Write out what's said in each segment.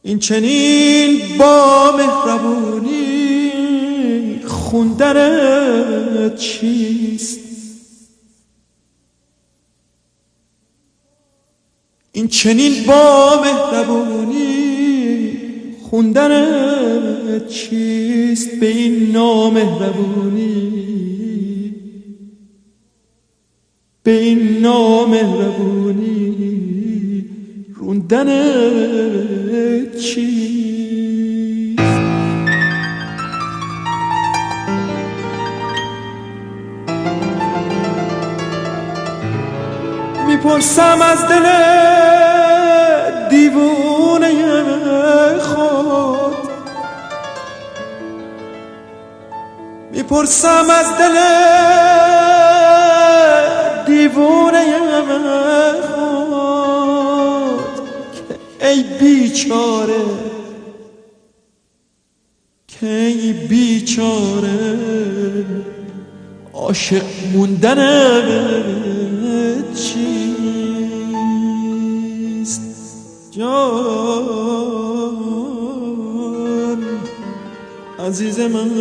این چنین با مهربونی خوندنت چیست؟ این چنین با مهربونی خوندنت چیست؟ به این نامهربونی، به این نامهربونی روندنت چیست؟ میپرسم از دل دیوونه خود، میپرسم از دل دیوونه خود که ای بیچاره، که ای بیچاره عاشق موندنت چیست؟ جان عزیز من،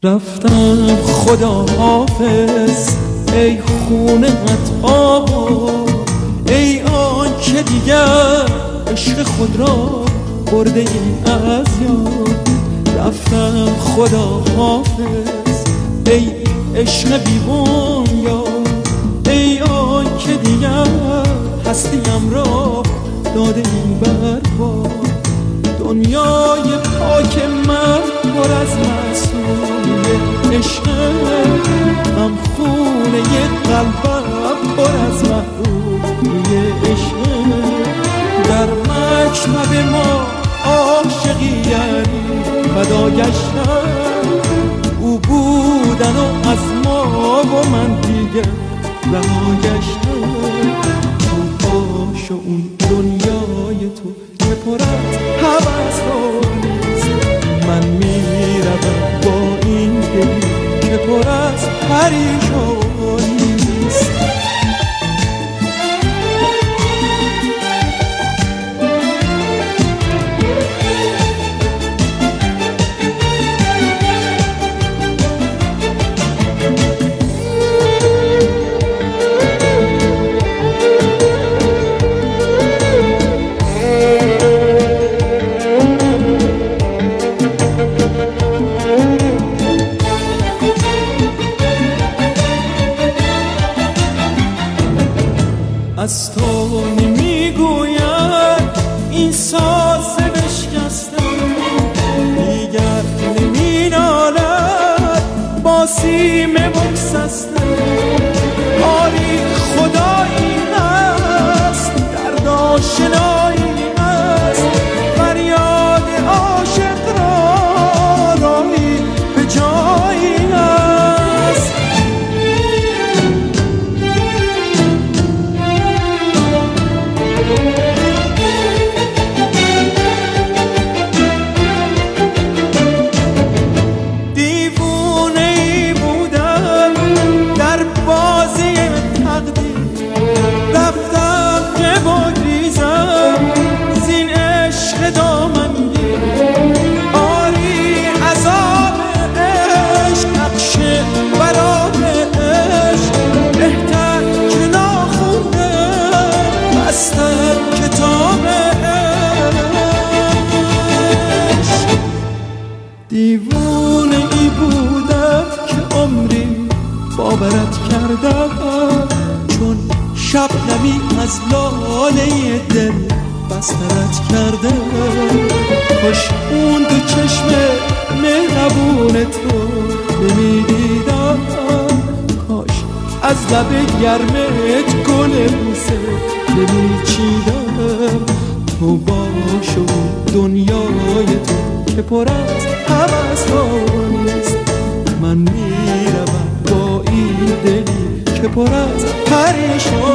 رفتم خدا حافظ ای خونت آبا، ای آن که دیگر عشق خود را برده ای از یاد. رفتم خدا حافظ ای عشق بیبون یاد، ای آن که دیگر هستیم را داده ای برباد. دنیای پاک من پر از معصومی عشق، هم خونه قلبم پر از محرومی عشق. در مکتب ما عاشقیت فدا گشتن، او بودن و از ما و من دیگه رها گشتن. تو باش و اون دنیای تو که پر از هوس نیست، من میروم با این دلی که پر از پریشانی است. دیوونه ای بودم که عمری باورت کردم، چون شب نمی از لاله دل بسترت کردم. کاش اون دو چشم مهربون تو نمیدیدم، کاش از لب گرمت گل بوسه نمیچیدم. تو باش و دنیای تو که پر از هوس‌هاست، من میروم با این دلی که پر از پریشانیست.